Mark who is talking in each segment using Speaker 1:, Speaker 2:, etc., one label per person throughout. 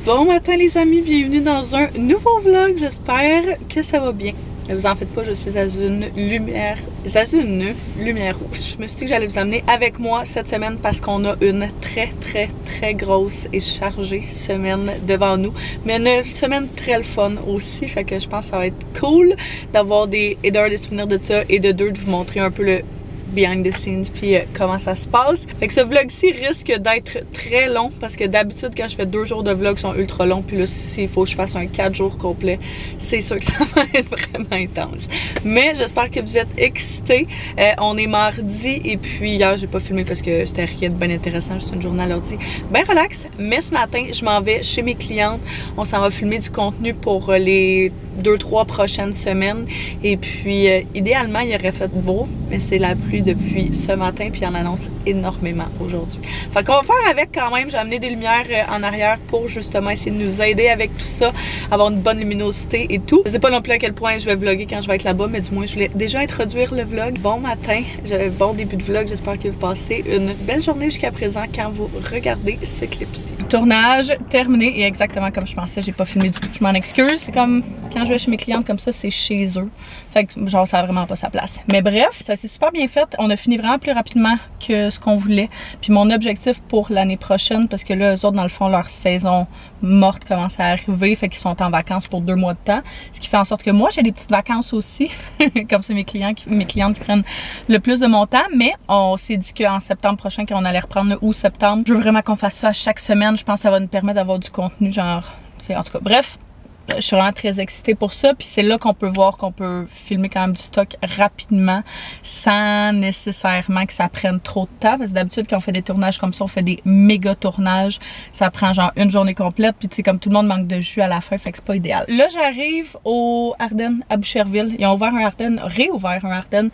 Speaker 1: Bon matin les amis, bienvenue dans un nouveau vlog, j'espère que ça va bien. Ne vous en faites pas, je suis à une lumière rouge. Je me suis dit que j'allais vous amener avec moi cette semaine parce qu'on a une très grosse et chargée semaine devant nous. Mais une semaine très le fun aussi, fait que je pense que ça va être cool d'avoir des souvenirs de ça et de deux de vous montrer un peu le behind the scenes puis comment ça se passe. Fait que ce vlog-ci risque d'être très long parce que d'habitude quand je fais 2 jours de vlog ils sont ultra longs, puis là s'il faut que je fasse un 4 jours complet, c'est sûr que ça va être vraiment intense. Mais j'espère que vous êtes excités. On est mardi et puis hier j'ai pas filmé parce que c'était rien de bien intéressant, juste une journée à l'ordi bien relax. Mais ce matin je m'en vais chez mes clientes, on s'en va filmer du contenu pour les 2-3 prochaines semaines et puis idéalement il aurait fait beau, mais c'est la pluie depuis ce matin puis on annonce énormément aujourd'hui. Fait qu'on va faire avec quand même, j'ai amené des lumières en arrière pour justement essayer de nous aider avec tout ça, avoir une bonne luminosité et tout. Je sais pas non plus à quel point je vais vlogger quand je vais être là-bas, mais du moins je voulais déjà introduire le vlog. Bon matin, bon début de vlog, j'espère que vous passez une belle journée jusqu'à présent quand vous regardez ce clip-ci. Tournage terminé et exactement comme je pensais, j'ai pas filmé du tout, je m'en excuse, c'est comme quand je vais chez mes clientes comme ça, c'est chez eux. Fait que genre ça a vraiment pas sa place. Mais bref, ça s'est super bien fait. On a fini vraiment plus rapidement que ce qu'on voulait. Puis mon objectif pour l'année prochaine, parce que là, eux autres, dans le fond, leur saison morte commence à arriver. Fait qu'ils sont en vacances pour 2 mois de temps. Ce qui fait en sorte que moi, j'ai des petites vacances aussi. Comme c'est mes clientes qui prennent le plus de mon temps. Mais on s'est dit qu'en septembre prochain, quand on allait reprendre le août-septembre, je veux vraiment qu'on fasse ça à chaque semaine. Je pense que ça va nous permettre d'avoir du contenu genre... En tout cas, bref. Je suis vraiment très excitée pour ça, puis c'est là qu'on peut voir qu'on peut filmer quand même du stock rapidement sans nécessairement que ça prenne trop de temps, parce que d'habitude quand on fait des tournages comme ça, on fait des méga tournages, ça prend genre une journée complète, puis tu sais comme tout le monde manque de jus à la fin, fait que c'est pas idéal. Là j'arrive au Ardennes à Boucherville, ils ont ouvert un Ardennes, réouvert un Ardennes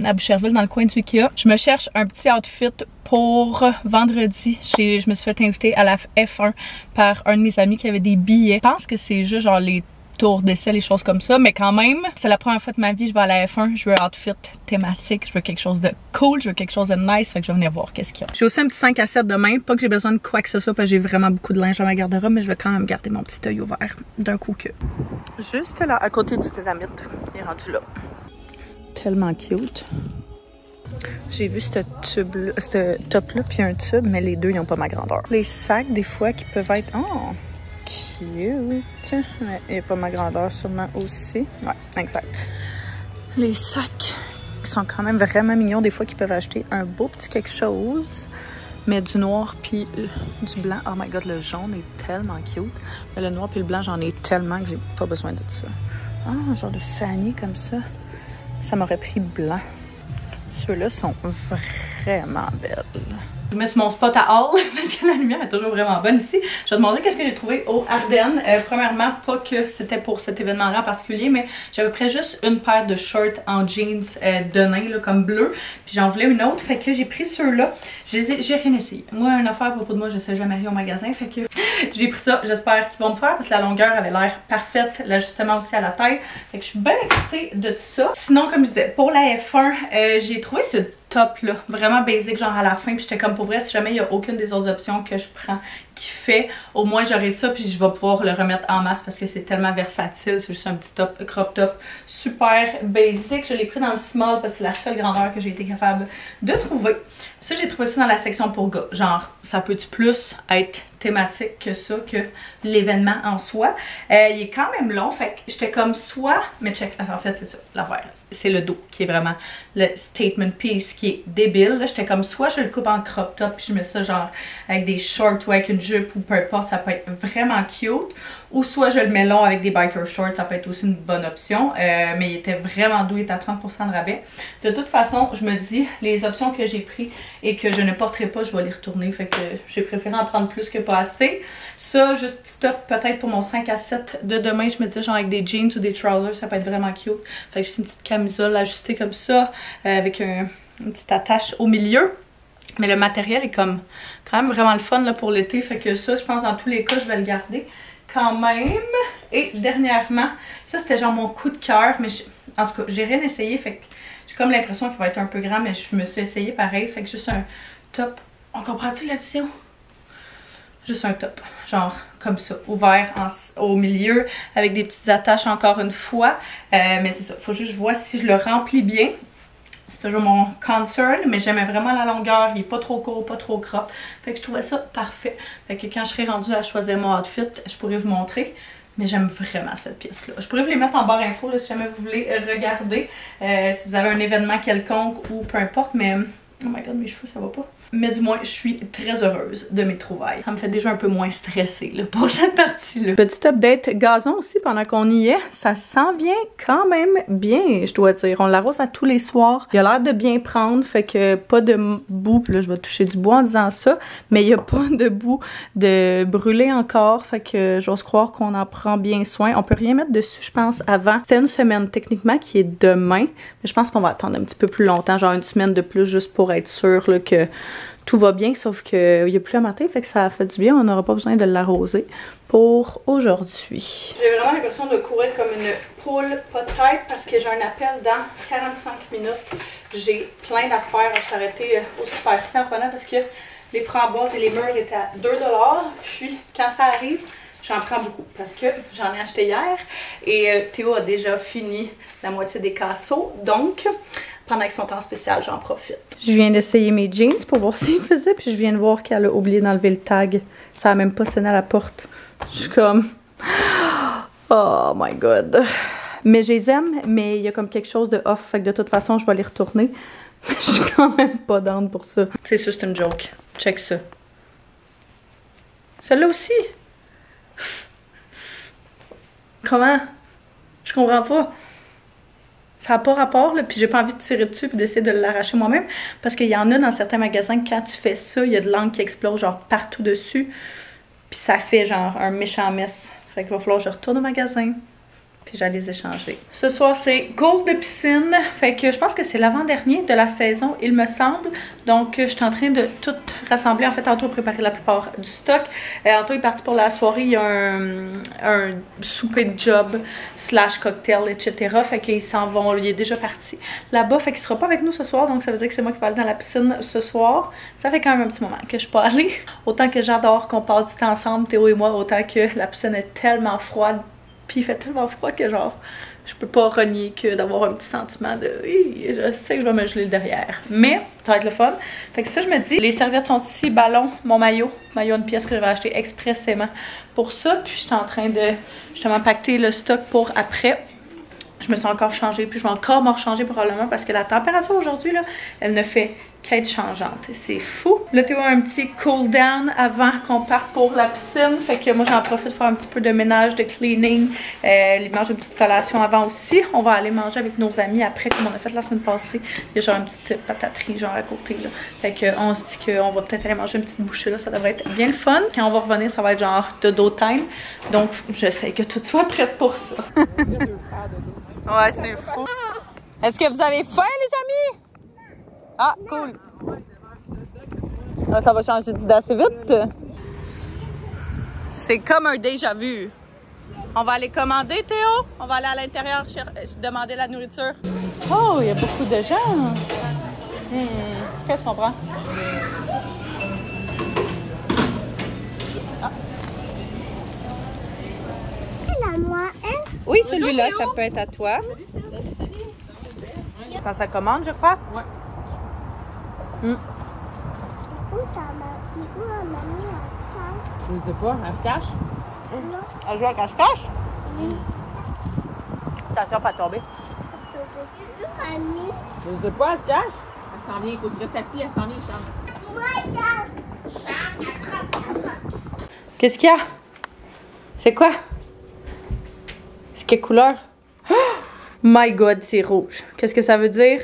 Speaker 1: à Boucherville dans le coin du Ikea. Je me cherche un petit outfit pour vendredi. Je me suis fait inviter à la F1 par un de mes amis qui avait des billets. Je pense que c'est juste genre les tours d'essai, les choses comme ça, mais quand même, c'est la première fois de ma vie je vais à la F1, je veux un outfit thématique, je veux quelque chose de cool, je veux quelque chose de nice, fait que je vais venir voir qu'est-ce qu'il y a. J'ai aussi un petit 5 à 7 demain, pas que j'ai besoin de quoi que ce soit parce que j'ai vraiment beaucoup de linge dans ma garde-robe, mais je vais quand même garder mon petit œil ouvert d'un coup que. Juste là, à côté du dynamite, il est rendu là. Tellement cute. J'ai vu ce top-là puis un tube, mais les deux, ils n'ont pas ma grandeur. Les sacs, des fois, qui peuvent être... Oh, cute! Mais il n'y a pas ma grandeur sûrement aussi. Ouais, exact. Les sacs qui sont quand même vraiment mignons, des fois, qui peuvent acheter un beau petit quelque chose, mais du noir puis du blanc. Oh my god, le jaune est tellement cute. Mais le noir puis le blanc, j'en ai tellement que j'ai pas besoin de ça. Ah, un genre de Fanny comme ça. Ça m'aurait pris blanc. Ceux-là sont vraiment belles. Je mets sur mon spot à Hall parce que la lumière est toujours vraiment bonne ici. Je vais te montrer qu'est-ce que j'ai trouvé au Ardennes. Premièrement, pas que c'était pour cet événement-là en particulier, mais j'avais pris juste une paire de shorts en jeans de nain, là, comme bleu. Puis j'en voulais une autre, fait que j'ai pris ceux-là. J'ai rien essayé. Moi, une affaire à propos de moi, je sais jamais rien au magasin, fait que j'ai pris ça. J'espère qu'ils vont me faire parce que la longueur avait l'air parfaite, l'ajustement aussi à la taille. Fait que je suis bien excitée de tout ça. Sinon, comme je disais, pour la F1, j'ai trouvé ce top là, vraiment basic genre à la fin, puis j'étais comme pour vrai si jamais il n'y a aucune des autres options que je prends qui fait, au moins j'aurai ça puis je vais pouvoir le remettre en masse parce que c'est tellement versatile, c'est juste un petit top, crop top super basic. Je l'ai pris dans le small parce que c'est la seule grandeur que j'ai été capable de trouver. Ça j'ai trouvé ça dans la section pour gars, genre ça peut-tu plus être thématique que ça, que l'événement en soi. Il est quand même long, fait que j'étais comme soit, mais check, en fait c'est ça, l'affaire. C'est le dos qui est vraiment le statement piece qui est débile. J'étais comme soit je le coupe en crop top puis je mets ça genre avec des shorts ou avec une jupe ou peu importe, ça peut être vraiment cute. ou soit je le mets long avec des biker shorts, ça peut être aussi une bonne option, mais il était vraiment doux, il était à 30% de rabais. De toute façon, je me dis, les options que j'ai prises et que je ne porterai pas, je vais les retourner, fait que j'ai préféré en prendre plus que pas assez. Ça, juste petit top peut-être pour mon 5 à 7 de demain, je me dis genre avec des jeans ou des trousers, ça peut être vraiment cute. Fait que juste une petite camisole ajustée comme ça, avec une petite attache au milieu. Mais le matériel est comme quand même vraiment le fun là, pour l'été, fait que ça, je pense dans tous les cas, je vais le garder quand même. Et dernièrement, ça c'était genre mon coup de cœur, mais en tout cas, j'ai rien essayé, fait que j'ai comme l'impression qu'il va être un peu grand, mais je me suis essayé pareil, fait que juste un top. On comprend-tu la vision? Juste un top, genre comme ça, ouvert au milieu, avec des petites attaches encore une fois. Mais c'est ça, faut juste que je vois si je le remplis bien. C'est toujours mon concern, mais j'aimais vraiment la longueur, il est pas trop court, pas trop crop. Fait que je trouvais ça parfait. Fait que quand je serai rendue à choisir mon outfit, je pourrais vous montrer. Mais j'aime vraiment cette pièce-là. Je pourrais vous les mettre en barre info là, si jamais vous voulez regarder. Si vous avez un événement quelconque ou peu importe, mais oh my god, mes cheveux, ça va pas. Mais du moins, je suis très heureuse de mes trouvailles. Ça me fait déjà un peu moins stressée là, pour cette partie-là. Petit update gazon aussi pendant qu'on y est. Ça sent bien quand même bien, je dois dire. On l'arrose à tous les soirs. Il a l'air de bien prendre, fait que pas de boue. Puis là, je vais toucher du bois en disant ça. Mais il n'y a pas de boue de brûler encore. Fait que j'ose croire qu'on en prend bien soin. On peut rien mettre dessus, je pense, avant. C'était une semaine techniquement qui est demain. Mais je pense qu'on va attendre un petit peu plus longtemps. Genre une semaine de plus juste pour être sûr là, que tout va bien, sauf qu'il n'y a plus à matin, fait que ça a fait du bien, on n'aura pas besoin de l'arroser pour aujourd'hui. J'ai vraiment l'impression de courir comme une poule pas de tête parce que j'ai un appel dans 45 minutes. J'ai plein d'affaires, je suis arrêtée au Super C en revenant parce que les framboises et les mûres étaient à 2 $. Puis quand ça arrive, j'en prends beaucoup parce que j'en ai acheté hier et Théo a déjà fini la moitié des casseaux, donc pendant qu'ils sont en spécial, j'en profite. Je viens d'essayer mes jeans pour voir s'ils faisaient, puis je viens de voir qu'elle a oublié d'enlever le tag. Ça a même pas sonné à la porte. Je suis comme... Oh my god. Mais je les aime, mais il y a comme quelque chose de off, fait que de toute façon, je vais les retourner. Mais je suis quand même pas down pour ça. C'est juste une joke. Check ça. Celle-là aussi. Comment? Je comprends pas. Ça n'a pas rapport, là, puis j'ai pas envie de tirer dessus puis d'essayer de l'arracher moi-même. Parce qu'il y en a dans certains magasins, quand tu fais ça, il y a de l'encre qui explose genre partout dessus. Puis ça fait genre un méchant mess. Fait qu'il va falloir que je retourne au magasin. Puis j'allais les échanger. Ce soir, c'est cours de piscine. Fait que je pense que c'est l'avant-dernier de la saison, il me semble. Donc, je suis en train de tout rassembler. En fait, Anto a préparé la plupart du stock. Anto est parti pour la soirée. Il y a un souper de job / cocktail, etc. Fait qu'ils s'en vont. Il est déjà parti là-bas. Fait qu'il sera pas avec nous ce soir. Donc, ça veut dire que c'est moi qui vais aller dans la piscine ce soir. Ça fait quand même un petit moment que je peux aller. Autant que j'adore qu'on passe du temps ensemble, Théo et moi. Autant que la piscine est tellement froide. Puis il fait tellement froid que genre, je peux pas renier que d'avoir un petit sentiment de je sais que je vais me geler le derrière. Mais ça va être le fun. Fait que ça, je me dis, les serviettes sont ici, ballon, mon maillot une pièce que j'avais acheté expressément pour ça. Puis je suis en train de justement pacter le stock pour après. Je me suis encore changée, puis je vais encore me rechanger probablement parce que la température aujourd'hui, là, elle ne fait qu'être changeante. C'est fou. Là, Théo a un petit cool down avant qu'on parte pour la piscine. Fait que moi, j'en profite pour faire un petit peu de ménage, de cleaning. Il mange une petite collation avant aussi. On va aller manger avec nos amis après, comme on a fait la semaine passée. Il y a genre une petite pataterie genre à côté, là. Fait que on se dit qu'on va peut-être aller manger une petite bouchée là. Ça devrait être bien le fun. Quand on va revenir, ça va être genre de dodo time. Donc, j'essaie que tout soit prêt pour ça. Ouais, c'est fou. Est-ce que vous avez faim, les amis? Ah, cool. Ça va changer d'idée assez vite. C'est comme un déjà vu. On va aller commander, Théo. On va aller à l'intérieur demander la nourriture. Oh, il y a beaucoup de gens. Qu'est-ce qu'on prend? Ah. Oui, celui-là, ça peut être à toi. Quand ça commande, je crois? Ouais.
Speaker 2: Où a mamie à cache?
Speaker 3: Je ne sais pas, elle se cache?
Speaker 2: Non.
Speaker 1: Elle joue à cache-cache?
Speaker 2: Oui.
Speaker 1: Attention, pas tomber.
Speaker 2: Mamie.
Speaker 3: Je ne sais pas, elle se cache? Elle s'en vient, il faut que tu restes assis, elle s'en vient, Charles.
Speaker 2: Moi, Charles.
Speaker 1: Qu'est-ce qu'il y a? C'est quoi? Quelle couleur? Oh my god, c'est rouge. Qu'est-ce que ça veut dire?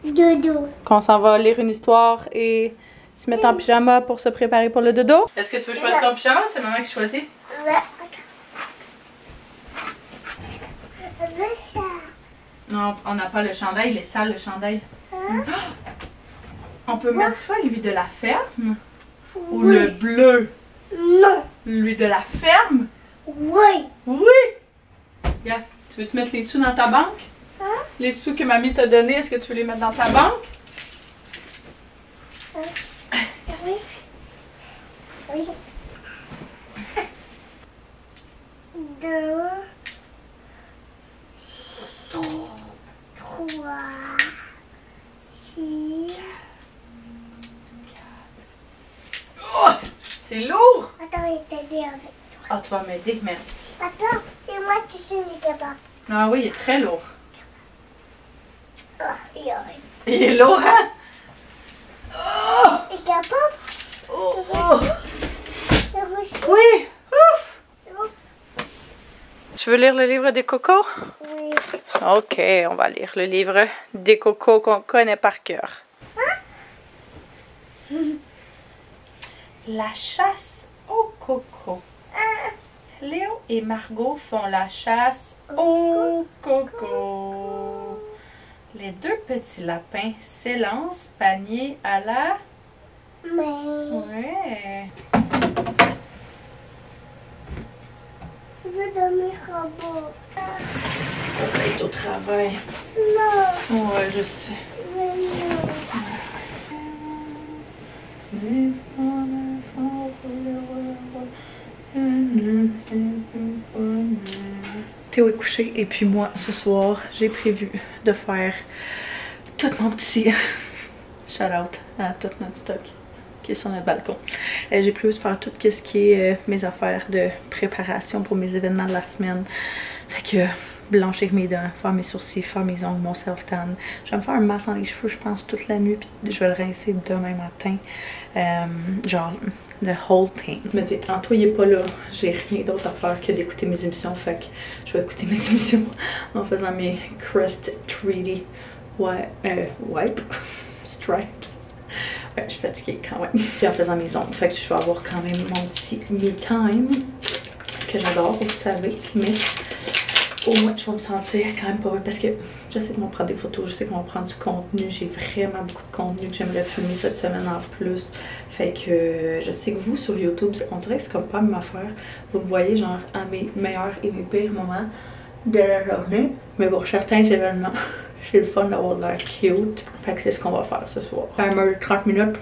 Speaker 2: Dodo.
Speaker 1: Qu'on s'en va lire une histoire et se mettre en pyjama pour se préparer pour le dodo? Est-ce que tu veux choisir ton pyjama ou c'est maman qui choisit? Non, on n'a pas le chandail, il est sale le chandail.
Speaker 2: Hein?
Speaker 1: On peut mettre soit lui de la ferme ou le bleu.
Speaker 2: Non.
Speaker 1: Lui de la ferme?
Speaker 2: Oui.
Speaker 1: Oui! Regarde, tu veux-tu mettre les sous dans ta banque?
Speaker 2: Hein?
Speaker 1: Les sous que mamie t'a donnés, est-ce que tu veux les mettre dans ta banque?
Speaker 2: Oui. Oui. 2, 3, 6.
Speaker 1: Oh! C'est lourd!
Speaker 2: Attends, je vais t'aider avec toi.
Speaker 1: Ah, tu vas m'aider, merci.
Speaker 2: Attends, et moi tu sais les capables.
Speaker 1: Ah oui, il est très lourd.
Speaker 2: Oh, il y aurait.
Speaker 1: Il est lourd, hein? Oh!
Speaker 2: Les capables?
Speaker 1: Oh! Oh!
Speaker 2: Le reçu.
Speaker 1: Oui! Ouf!
Speaker 2: C'est bon?
Speaker 1: Tu veux lire le livre des cocos?
Speaker 2: Oui.
Speaker 1: Ok, on va lire le livre des cocos qu'on connaît par cœur. La chasse aux cocos. Léo et Margot font la chasse aux cocos. Les deux petits lapins s'élancent panier à la...
Speaker 2: Mais.
Speaker 1: Ouais.
Speaker 2: Je veux dormir robot.
Speaker 1: On va être au travail.
Speaker 2: Non.
Speaker 1: Ouais, je sais.
Speaker 2: Mais non.
Speaker 1: Théo est couché et puis moi ce soir j'ai prévu de faire tout mon petit shout out à tout notre stock qui est sur notre balcon. J'ai prévu de faire tout ce qui est mes affaires de préparation pour mes événements de la semaine. Fait que blanchir mes dents, faire mes sourcils, faire mes ongles, mon self-tan. Je vais me faire un masque dans les cheveux, je pense, toute la nuit, puis je vais le rincer demain matin. Genre, le whole thing. Je me dis, Antoine, il est pas là, j'ai rien d'autre à faire que d'écouter mes émissions, fait que je vais écouter mes émissions en faisant mes Crest 3D wipe stripes. Ouais, je suis fatiguée quand même. Puis en faisant mes ongles, fait que je vais avoir quand même mon petit me time que j'adore, vous savez, mais au moins je vais me sentir quand même pas mal parce que je sais qu'on va prendre des photos, je sais qu'on va prendre du contenu, j'ai vraiment beaucoup de contenu que j'aimerais filmer cette semaine en plus. Fait que je sais que vous sur YouTube, on dirait que c'est comme pas la même affaire. Vous me voyez genre à mes meilleurs et mes pires moments de la journée, mais pour certains événements, j'ai le fun d'avoir l'air cute. Fait que c'est ce qu'on va faire ce soir. Timer 30 minutes.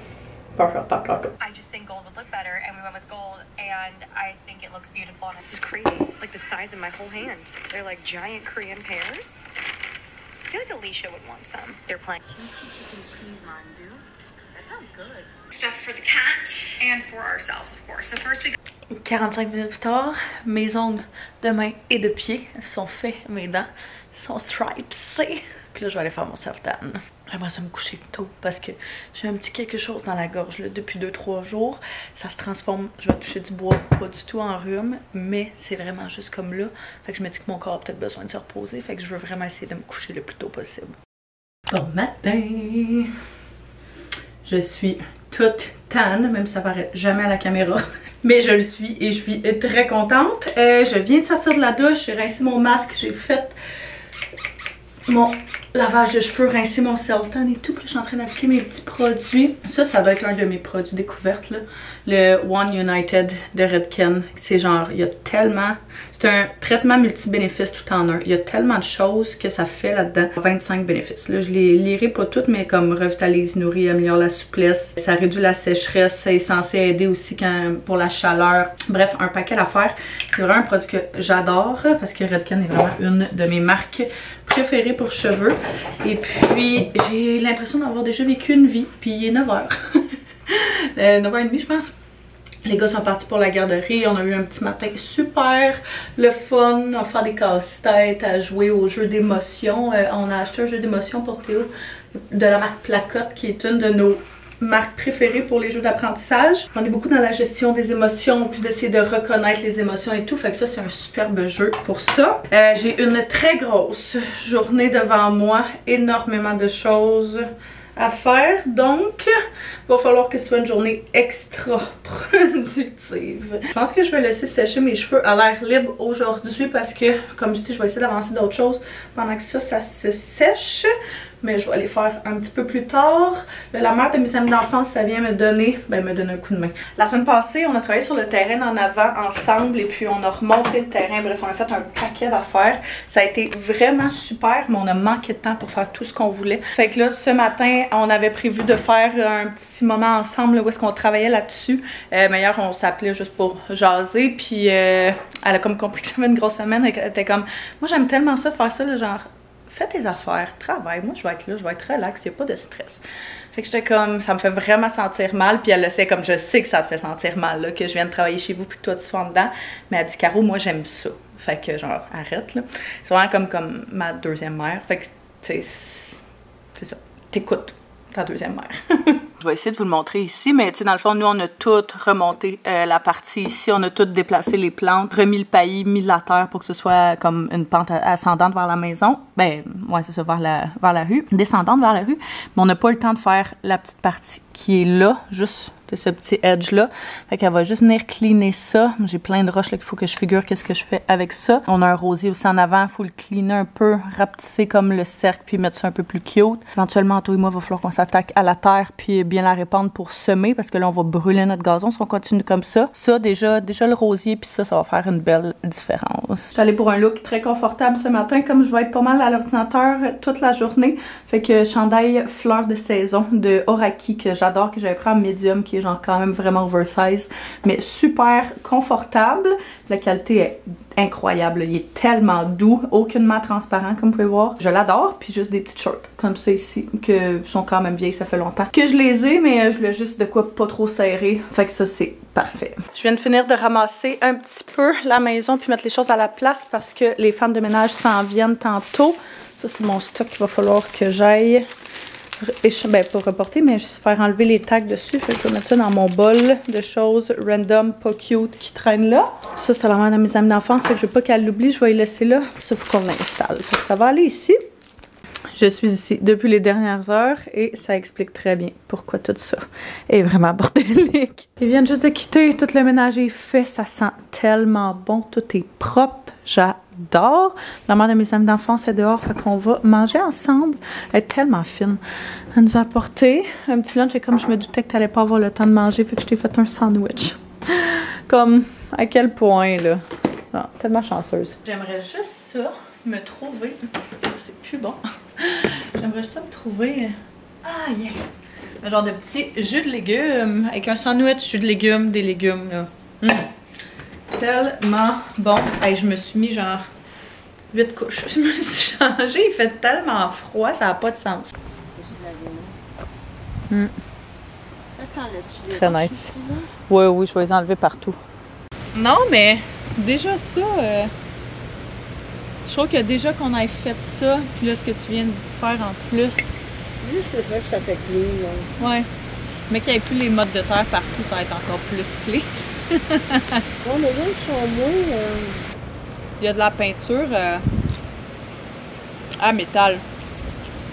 Speaker 4: I just think gold would look better, and we went with gold, and I think it looks beautiful. And it's just crazy, like the size of my whole hand. They're like giant Korean pears. I feel like Alicia would want some. They're playing kimchi chicken cheese mandu. That sounds good. Stuff for the cat and for ourselves, of course. So first we
Speaker 1: 45 minutes plus tard, mes ongles de main et de pied sont faits, mes dents sont stripesées. Puis là, je vais aller faire mon self-tan. J'aimerais ça me coucher tôt parce que j'ai un petit quelque chose dans la gorge là, depuis 2-3 jours. Ça se transforme, je vais toucher du bois, pas du tout en rhume, mais c'est vraiment juste comme là. Fait que je me dis que mon corps a peut-être besoin de se reposer. Fait que je veux vraiment essayer de me coucher le plus tôt possible. Bon matin! Je suis toute tan, même si ça paraît jamais à la caméra. Mais je le suis et je suis très contente. Je viens de sortir de la douche, j'ai rincé mon masque, j'ai fait mon lavage de cheveux, rincer mon self-tan et tout. Puis je suis en train d'appliquer mes petits produits. Ça doit être un de mes produits découvertes là. Le One United de Redken. C'est genre, il y a tellement... C'est un traitement multi-bénéfices tout en un. Il y a tellement de choses que ça fait là-dedans. 25 bénéfices. Là, je les lirai pas toutes, mais comme revitalise, nourrit, améliore la souplesse. Ça réduit la sécheresse. C'est censé aider aussi pour la chaleur. Bref, un paquet d'affaires. C'est vraiment un produit que j'adore parce que Redken est vraiment une de mes marques préférées pour cheveux. Et puis, j'ai l'impression d'avoir déjà vécu une vie. Puis, il est 9h. 9h30, je pense. Les gars sont partis pour la garderie. On a eu un petit matin super le fun à faire des casse-têtes, à jouer aux jeux d'émotion. On a acheté un jeu d'émotion pour Théo de la marque Placotte qui est une de nos marque préférée pour les jeux d'apprentissage. On est beaucoup dans la gestion des émotions, puis d'essayer de reconnaître les émotions et tout. Fait que ça, c'est un superbe jeu pour ça. J'ai une très grosse journée devant moi. Énormément de choses à faire. Donc, il va falloir que ce soit une journée extra productive. Je pense que je vais laisser sécher mes cheveux à l'air libre aujourd'hui parce que, comme je dis, je vais essayer d'avancer d'autres choses pendant que ça se sèche. Mais je vais aller faire un petit peu plus tard. La mère de mes amis d'enfance, ça vient me donner un coup de main. La semaine passée, on a travaillé sur le terrain en avant ensemble et puis on a remonté le terrain. Bref, on a fait un paquet d'affaires. Ça a été vraiment super, mais on a manqué de temps pour faire tout ce qu'on voulait. Fait que là, ce matin, on avait prévu de faire un petit moment ensemble là, où est-ce qu'on travaillait là-dessus. Mais hier, on s'appelait juste pour jaser. Puis elle a comme compris que j'avais une grosse semaine. Elle était comme, moi j'aime tellement ça, faire ça, là, genre... Fais tes affaires, travaille, moi je vais être là, je vais être relax, il n'y a pas de stress. Fait que j'étais comme, ça me fait vraiment sentir mal, puis elle le sait comme je sais que ça te fait sentir mal, là, que je viens de travailler chez vous puis que toi tu sois en dedans. Mais elle dit, Caro, moi j'aime ça. Fait que genre, arrête là. C'est vraiment comme ma deuxième mère. Fait que, tu sais, c'est ça. T'écoutes ta deuxième mère. Je vais essayer de vous le montrer ici, mais tu sais, dans le fond, nous, on a tout remonté la partie ici. On a tout déplacé les plantes, remis le paillis, mis de la terre pour que ce soit comme une pente ascendante vers la maison. Ben, ouais, c'est ça, vers la rue. Descendante vers la rue. Mais on n'a pas eu le temps de faire la petite partie qui est là, juste de ce petit edge-là. Fait qu'elle va juste venir cleaner ça. J'ai plein de roches là qu'il faut que je figure qu'est-ce que je fais avec ça. On a un rosier aussi en avant. Il faut le cleaner un peu, rapetisser comme le cercle, puis mettre ça un peu plus cute. Éventuellement, toi et moi, il va falloir qu'on s'attaque à la terre, puis bien la répandre pour semer, parce que là, on va brûler notre gazon si on continue comme ça. Ça, déjà le rosier, puis ça va faire une belle différence. Je suis allée pour un look très confortable ce matin, comme je vais être pas mal à l'ordinateur toute la journée. Fait que chandail fleur de saison de Oraki, que j'adore, que j'avais pris en médium, qui est genre quand même vraiment oversize, mais super confortable. La qualité est incroyable, il est tellement doux, aucunement transparent comme vous pouvez voir. Je l'adore, puis juste des petites shorts comme ça ici, que sont quand même vieilles, ça fait longtemps que je les ai, mais je voulais juste de quoi pas trop serré, fait que ça c'est parfait. Je viens de finir de ramasser un petit peu la maison puis mettre les choses à la place parce que les femmes de ménage s'en viennent tantôt. Ça c'est mon stock qu'il va falloir que j'aille pas reporter, mais juste faire enlever les tags dessus. Fait que je vais mettre ça dans mon bol de choses random, pas cute, qui traînent là. Ça, c'est la mère de mes amis d'enfance, fait que je veux pas qu'elle l'oublie, je vais y laisser là. Ça, faut qu'on l'installe. Fait que ça va aller ici. Je suis ici depuis les dernières heures et ça explique très bien pourquoi tout ça est vraiment bordélique. Ils viennent juste de quitter, tout le ménage est fait, ça sent tellement bon, tout est propre, j'adore. La mère de mes amis d'enfance est dehors, fait qu'on va manger ensemble. Elle est tellement fine. Elle nous a apporté un petit lunch et comme je me doutais que t'allais pas avoir le temps de manger, fait que je t'ai fait un sandwich. Comme, à quel point, là. Oh, tellement chanceuse. J'aimerais juste ça, me trouver. C'est plus bon. J'aimerais juste ça me trouver. Ah, yeah! Un genre de petit jus de légumes avec un sandwich, jus de légumes, des légumes, là. Tellement bon. Hey, je me suis mis genre 8 couches. Je me suis changée, il fait tellement froid, ça n'a pas de sens. Très nice. Oui, je vais les enlever partout. Non, mais déjà ça, je trouve que déjà qu'on ait fait ça, puis là, ce que tu viens de faire en plus.
Speaker 5: Juste le fait que ça fait clé, là.
Speaker 1: Ouais. Mais qu'il n'y ait plus les mottes de terre partout, ça va être encore plus clé.
Speaker 5: Bon, les autres sont moins...
Speaker 1: Il y a de la peinture à métal.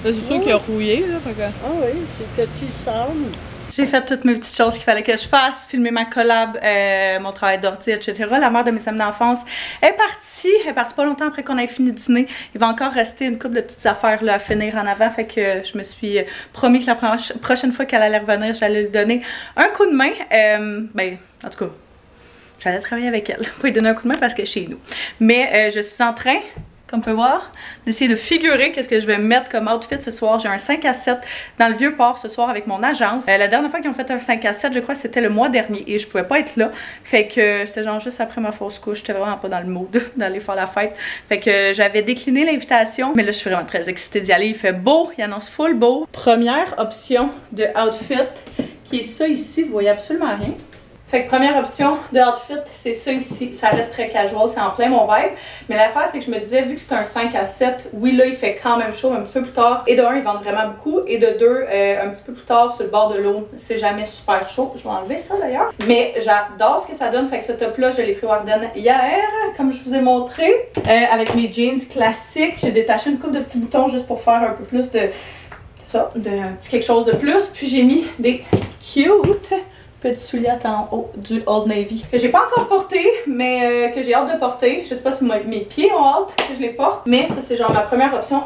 Speaker 1: Là, c'est sûr qu'il a rouillé, là. Fait que...
Speaker 5: Ah oui, c'est petit sable.
Speaker 1: J'ai fait toutes mes petites choses qu'il fallait que je fasse, filmer ma collab, mon travail d'ordi, etc. La mère de mes amis d'enfance est partie pas longtemps après qu'on ait fini de dîner. Il va encore rester une couple de petites affaires là, à finir en avant, fait que je me suis promis que la prochaine fois qu'elle allait revenir, j'allais lui donner un coup de main. Ben, en tout cas, j'allais travailler avec elle, pas lui donner un coup de main parce que c'est chez nous. Mais je suis en train, comme vous pouvez voir, d'essayer de figurer qu'est-ce que je vais mettre comme outfit ce soir. J'ai un 5 à 7 dans le Vieux-Port ce soir avec mon agence. La dernière fois qu'ils ont fait un 5 à 7, je crois que c'était le mois dernier et je pouvais pas être là. Fait que c'était genre juste après ma fausse couche. J'étais vraiment pas dans le mood d'aller faire la fête. Fait que j'avais décliné l'invitation. Mais là, je suis vraiment très excitée d'y aller. Il fait beau, il annonce full beau. Première option de outfit qui est ça ici. Vous voyez absolument rien. Fait que première option de outfit, c'est ça ici. Ça reste très casual, c'est en plein mon vibe. Mais l'affaire, c'est que je me disais, vu que c'est un 5 à 7, oui là, il fait quand même chaud un petit peu plus tard. Et de 1, ils vendent vraiment beaucoup. Et de 2, un petit peu plus tard, sur le bord de l'eau, c'est jamais super chaud. Je vais enlever ça d'ailleurs. Mais j'adore ce que ça donne. Fait que ce top-là, je l'ai pris au Ardennes hier, comme je vous ai montré. Avec mes jeans classiques. J'ai détaché une coupe de petits boutons juste pour faire un peu plus de... ça, de petit quelque chose de plus. Puis j'ai mis des cute petits souliers à talons hauts du Old Navy que j'ai pas encore porté, mais que j'ai hâte de porter. Je sais pas si mes pieds ont hâte que je les porte, mais ça c'est genre ma première option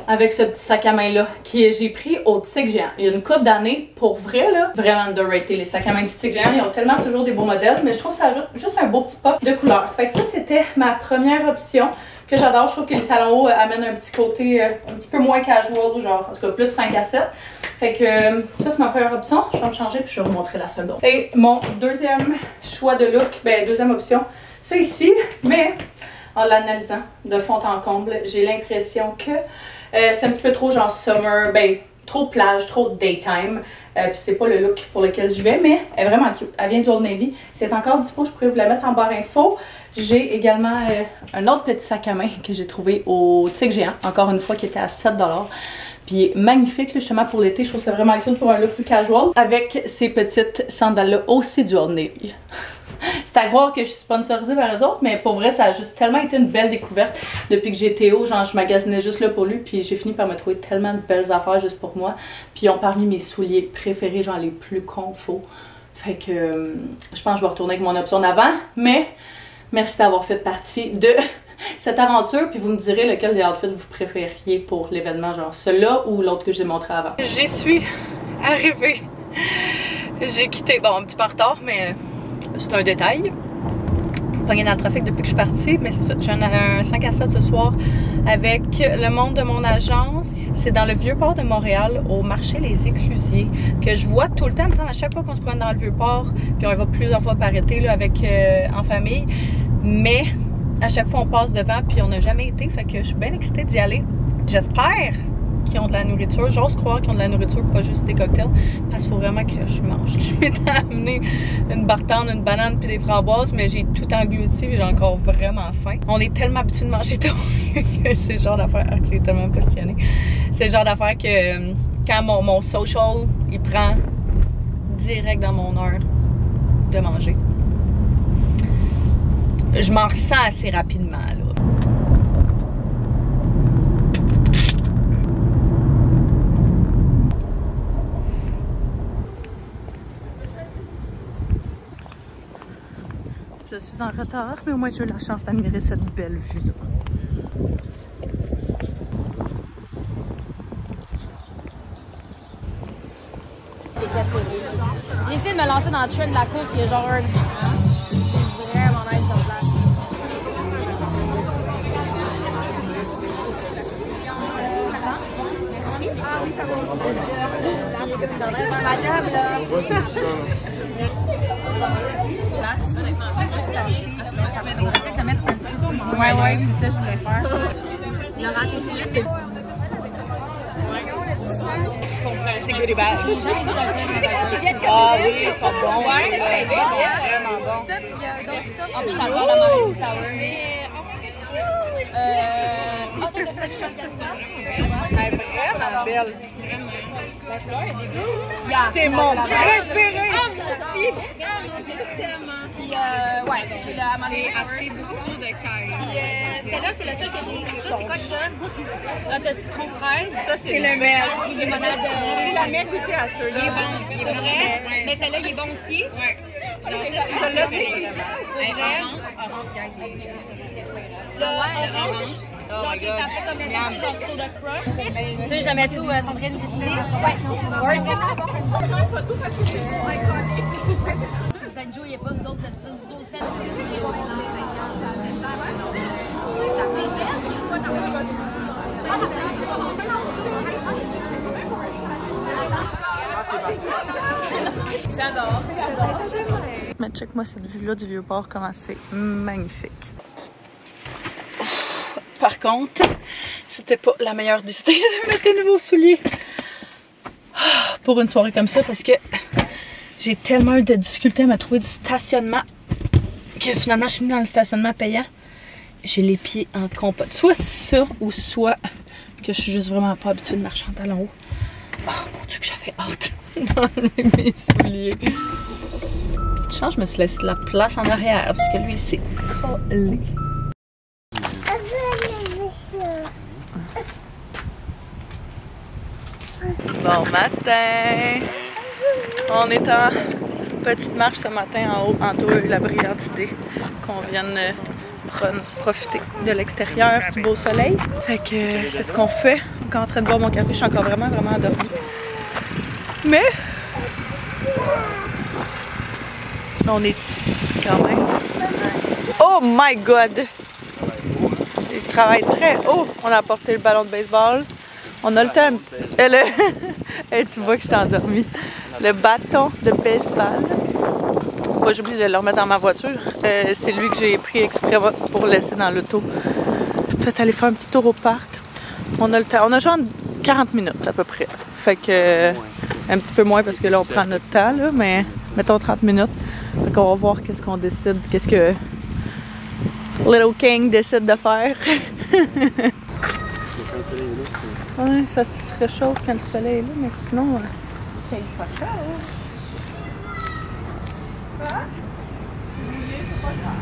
Speaker 1: avec ce petit sac à main là que j'ai pris au Tic Géant. Il y a une couple d'années, pour vrai là, vraiment underrated les sacs à main du Tic Géant. Ils ont tellement toujours des beaux modèles, mais je trouve que ça ajoute juste un beau petit pop de couleur. Fait que ça c'était ma première option que j'adore. Je trouve que les talons hauts amènent un petit côté un petit peu moins casual, genre en tout cas plus 5 à 7. Fait que ça c'est ma première option. Je vais me changer puis je vais vous montrer la seconde. Et mon deuxième choix de look, ben deuxième option, ça ici, mais en l'analysant de fond en comble, j'ai l'impression que c'est un petit peu trop genre summer, ben trop plage, trop daytime. Puis c'est pas le look pour lequel j'y vais, mais elle est vraiment cute. Elle vient du Old Navy. C'est encore dispo, je pourrais vous la mettre en barre info. J'ai également un autre petit sac à main que j'ai trouvé au Tic Géant, encore une fois, qui était à 7$. Puis magnifique, là, justement pour l'été, je trouve ça vraiment cute pour un look plus casual. Avec ces petites sandales-là aussi du Old Navy. C'est à croire que je suis sponsorisée par eux autres, mais pour vrai, ça a juste tellement été une belle découverte depuis que j'étais haut. Genre, je magasinais juste là pour lui, puis j'ai fini par me trouver tellement de belles affaires juste pour moi. Puis ils ont parmi mes souliers préférés, genre les plus confos. Fait que je pense que je vais retourner avec mon option d'avant, mais merci d'avoir fait partie de cette aventure, puis vous me direz lequel des outfits vous préfériez pour l'événement, genre celui-là ou l'autre que je vous ai montré avant. J'y suis arrivée. J'ai quitté, bon, un petit peu en retard, mais c'est un détail. Pogné dans le trafic depuis que je suis partie, mais c'est ça, j'ai un 5 à 7 ce soir avec le monde de mon agence. C'est dans le Vieux-Port de Montréal, au marché Les Éclusiers, que je vois tout le temps, à chaque fois qu'on se promène dans le Vieux-Port, puis on y va plusieurs fois par été là, avec, en famille, mais à chaque fois on passe devant, puis on n'a jamais été, fait que je suis bien excitée d'y aller. J'espère qu'ils ont de la nourriture, j'ose croire qu'ils ont de la nourriture, pas juste des cocktails, parce qu'il faut vraiment que je mange. Je m'étais amené une bartende, une banane puis des framboises, mais j'ai tout englouti et j'ai encore vraiment faim. On est tellement habitué de manger tôt que c'est le genre d'affaire, j'ai tellement questionné. C'est le genre d'affaire que quand mon social, il prend direct dans mon heure de manger. Je m'en ressens assez rapidement, là. Je suis en retard, mais au moins j'ai eu la chance d'admirer cette belle vue-là.
Speaker 6: J'ai essayé de me lancer dans le train de la course, il y a genre vraiment nice comme place. Ah oui, ça va. Ma job, là. Peut-être le mettre un petit peu pour moi. Ouais, c'est ça que je voulais faire. Laurent, c'est là, c'est good et bad.
Speaker 1: Ah oui, ils sont bons.
Speaker 6: Ouais,
Speaker 1: vraiment bon.
Speaker 6: Ça, il y a d'autres stuff. En plus, j'adore la marée du sour. Ah, t'as ça,
Speaker 1: Elle est vraiment belle.
Speaker 6: La fleur est début.
Speaker 1: C'est mon préféré.
Speaker 6: Ah, moi aussi. Tellement. Puis, ouais, j'ai acheté beaucoup de cailles. Puis, celle-là, c'est le seul que j'ai. Ça, c'est quoi ça? Là, t'as citron fraise. Ça, c'est le meilleur. Limonade de.
Speaker 1: La mienne, j'étais à ceux-là.
Speaker 6: Il est bon. Il est vrai. Mais celle-là, il est bon aussi. Ouais.
Speaker 1: Celle-là, c'est
Speaker 6: orange. Genre que ça fait comme un genre soda crush. Tu sais, jamais tout, Sandrine, ici. Ouais. Si vous êtes Joe, il n'y a pas vous autres, vous êtes Zo 7. J'adore.
Speaker 1: Mais check-moi cette vue-là du Vieux-Port, comment c'est magnifique. Par contre, c'était pas la meilleure décision de mettre de nouveaux souliers pour une soirée comme ça parce que J'ai tellement eu de difficultés à me trouver du stationnement que finalement je suis venue dans le stationnement payant. J'ai les pieds en compote. Soit ça ou soit que je suis juste vraiment pas habituée de marcher en talons hauts. Oh mon Dieu que j'avais hâte d'enlever mes souliers. Je pense que je me suis laissé de la place en arrière parce que lui il s'est collé. Bon matin! On est en petite marche ce matin en haut. Anto a eu la brillante idée qu'on vienne profiter de l'extérieur, du beau soleil. Fait que c'est ce qu'on fait. On est en train de boire mon café. Je suis encore vraiment endormie. Mais on est ici quand même. Oh my god! Il travaille très haut. On a apporté le ballon de baseball. On a le temps. Hey, tu vois que je t'ai endormie. Le bâton de baseball. Moi, j'ai oublié de le remettre dans ma voiture. C'est lui que j'ai pris exprès pour laisser dans l'auto. Peut-être aller faire un petit tour au parc. On a le temps. On a genre 40 minutes à peu près. Fait que un petit peu moins parce que là, on prend notre temps, là, mais mettons 30 minutes. Fait qu'on va voir qu'est-ce qu'on décide. Qu'est-ce que Little King décide de faire. Ouais, ça se réchauffe quand le soleil est là, mais sinon, c'est pas chaud. Quoi? C'est pas grave.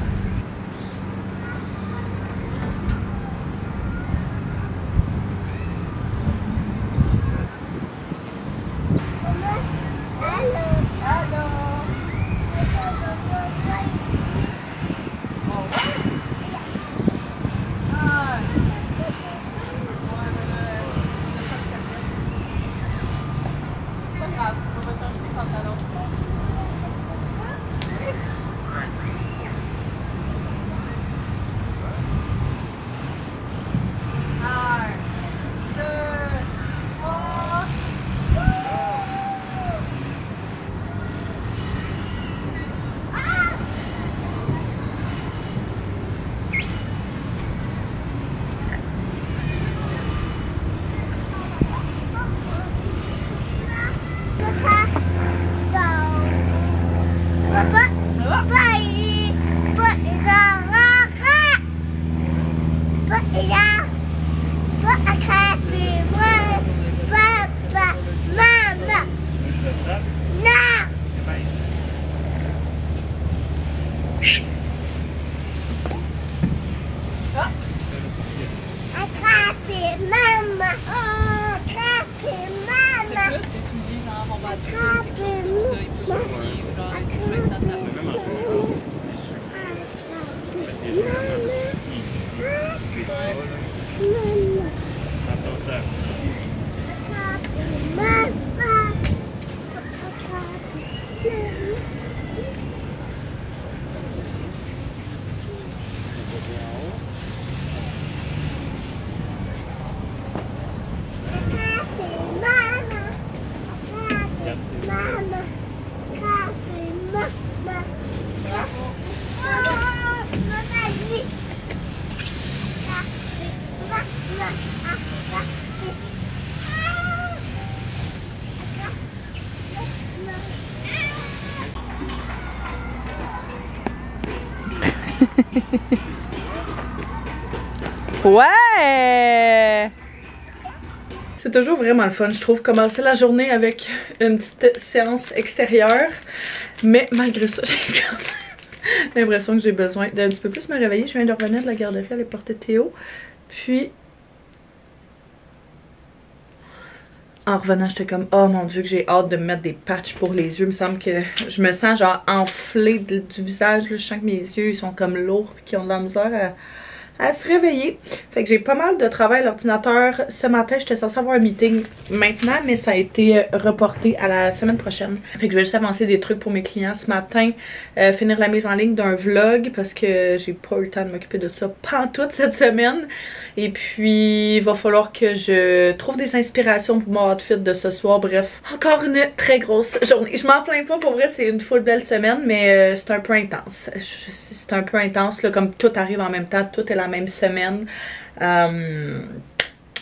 Speaker 1: Ouais! C'est toujours vraiment le fun, je trouve, commencer la journée avec une petite séance extérieure. Mais malgré ça, j'ai quand même l'impression que j'ai besoin d'un petit peu plus me réveiller. Je viens de revenir de la garderie, aller porter Théo. Puis, en revenant, j'étais comme, oh mon Dieu, que j'ai hâte de me mettre des patchs pour les yeux. Il me semble que je me sens genre enflée du visage. Là. Je sens que mes yeux ils sont comme lourds et qu'ils ont de la misère à se réveiller. Fait que j'ai pas mal de travail à l'ordinateur. Ce matin, j'étais censée avoir un meeting maintenant, mais ça a été reporté à la semaine prochaine. Fait que je vais juste avancer des trucs pour mes clients ce matin. Finir la mise en ligne d'un vlog parce que j'ai pas eu le temps de m'occuper de ça pantoute cette semaine. Et puis, il va falloir que je trouve des inspirations pour mon outfit de ce soir. Bref, encore une très grosse journée. Je m'en plains pas, pour vrai, c'est une full belle semaine, mais c'est un peu intense. C'est un peu intense, là, comme tout arrive en même temps, tout est la même semaine.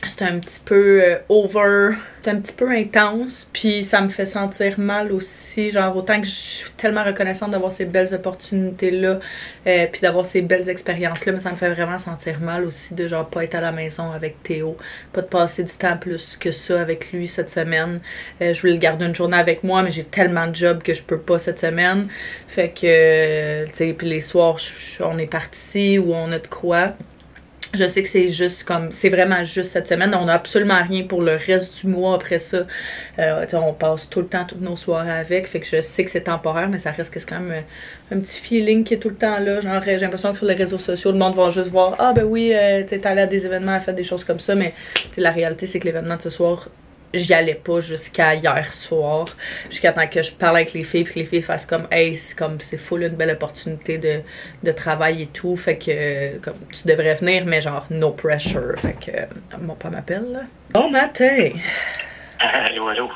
Speaker 1: c'est un petit peu over, c'est un petit peu intense, puis ça me fait sentir mal aussi, genre autant que je suis tellement reconnaissante d'avoir ces belles opportunités-là, puis d'avoir ces belles expériences-là, mais ça me fait vraiment sentir mal aussi de genre pas être à la maison avec Théo, pas de passer du temps plus que ça avec lui cette semaine. Je voulais le garder une journée avec moi, mais j'ai tellement de jobs que je peux pas cette semaine, fait que, tu sais, puis les soirs, on est partis ou on a de quoi. Je sais que c'est juste comme, c'est vraiment juste cette semaine. On n'a absolument rien pour le reste du mois après ça. On passe tout le temps toutes nos soirées avec. Fait que je sais que c'est temporaire, mais ça reste que c'est quand même un petit feeling qui est tout le temps là. Genre, j'ai l'impression que sur les réseaux sociaux, le monde va juste voir, ah ben oui, t'es allé à des événements, elle fait des choses comme ça. Mais la réalité, c'est que l'événement de ce soir, j'y allais pas jusqu'à hier soir, jusqu'à temps que je parle avec les filles puis que les filles fassent comme hey, c'est full une belle opportunité de travail et tout, fait que comme tu devrais venir, mais genre no pressure, fait que mon père m'appelle là. Bon matin.
Speaker 7: Allô, allô.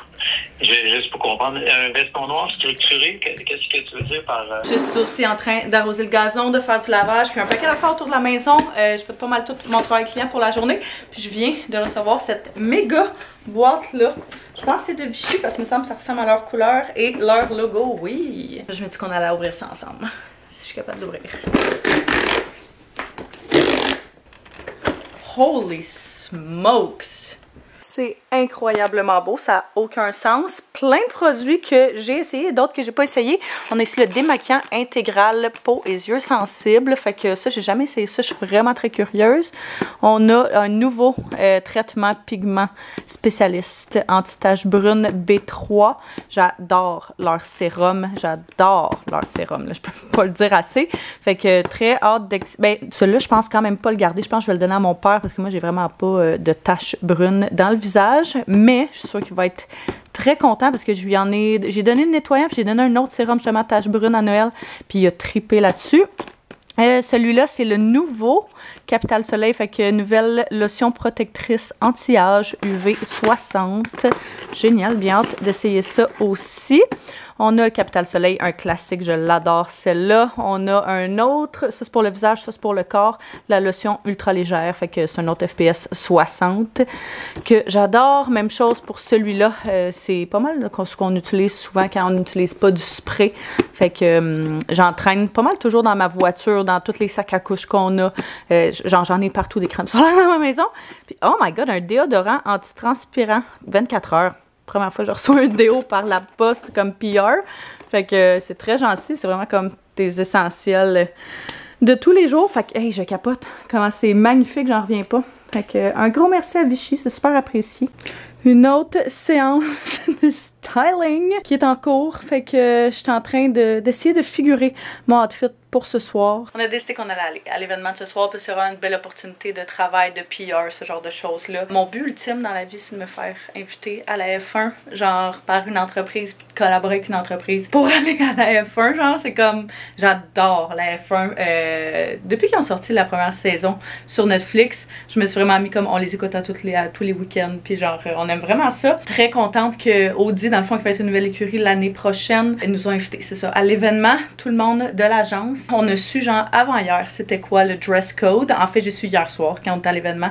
Speaker 7: Juste pour comprendre, un veston noir structuré, qu'est-ce que tu veux dire par...
Speaker 1: Je suis aussi en train d'arroser le gazon, de faire du lavage, puis un paquet d'affaires autour de la maison. Je fais pas mal tout mon travail client pour la journée. Puis je viens de recevoir cette méga boîte-là. Je pense que c'est de Vichy parce que me semble que ça ressemble à leur couleur et leur logo, oui. Je me dis qu'on allait ouvrir ça ensemble, si je suis capable d'ouvrir. Holy smokes! C'est incroyablement beau, ça n'a aucun sens. Plein de produits que j'ai essayé et d'autres que j'ai pas essayé. On a ici le démaquillant intégral peau et yeux sensibles. Fait que ça, j'ai jamais essayé ça. Je suis vraiment très curieuse. On a un nouveau traitement pigment spécialiste anti-tache brune B3. J'adore leur sérum. J'adore leur sérum. Là, je peux pas le dire assez. Fait que très hâte ben, celui-là, je pense quand même pas le garder. Je pense que je vais le donner à mon père parce que moi, j'ai vraiment pas de taches brunes dans le visage, mais je suis sûre qu'il va être très content parce que j'ai donné le nettoyant puis j'ai donné un autre sérum justement tache brune à Noël puis il a trippé là-dessus. Celui-là, c'est le nouveau Capital Soleil, fait que nouvelle lotion protectrice anti-âge UV 60. Génial, bien hâte d'essayer ça aussi. On a le Capital Soleil, un classique, je l'adore celle-là. On a un autre, ça c'est pour le visage, ça c'est pour le corps, la lotion ultra légère, fait que c'est un autre FPS 60 que j'adore. Même chose pour celui-là, c'est pas mal ce qu'on utilise souvent quand on n'utilise pas du spray. Fait que j'entraîne pas mal toujours dans ma voiture, dans tous les sacs à couches qu'on a. J'en ai partout des crèmes solaires dans ma maison. Puis oh my god, un déodorant antitranspirant 24 heures. Première fois que je reçois un déo par la poste comme PR. Fait que c'est très gentil. C'est vraiment comme des essentiels de tous les jours. Fait que hey, je capote. Comment c'est magnifique, j'en reviens pas. Fait que un gros merci à Vichy, c'est super apprécié. Une autre séance de styling qui est en cours. Fait que je suis en train d'essayer de figurer mon outfit pour ce soir. On a décidé qu'on allait aller à l'événement de ce soir, puis c'est vraiment une belle opportunité de travail, de PR, ce genre de choses-là. Mon but ultime dans la vie, c'est de me faire inviter à la F1, genre par une entreprise, puis de collaborer avec une entreprise pour aller à la F1. Genre, c'est comme, j'adore la F1. Depuis qu'ils ont sorti la première saison sur Netflix, je me suis vraiment mis comme, on les écoute à tous les week-ends, puis genre, on aime vraiment ça. Très contente que Audi, dans le fond, qui va être une nouvelle écurie l'année prochaine, ils nous ont invités, c'est ça, à l'événement. Tout le monde de l'agence. On a su, genre, avant-hier, c'était quoi le dress code. En fait, j'ai su hier soir, quand on était à l'événement,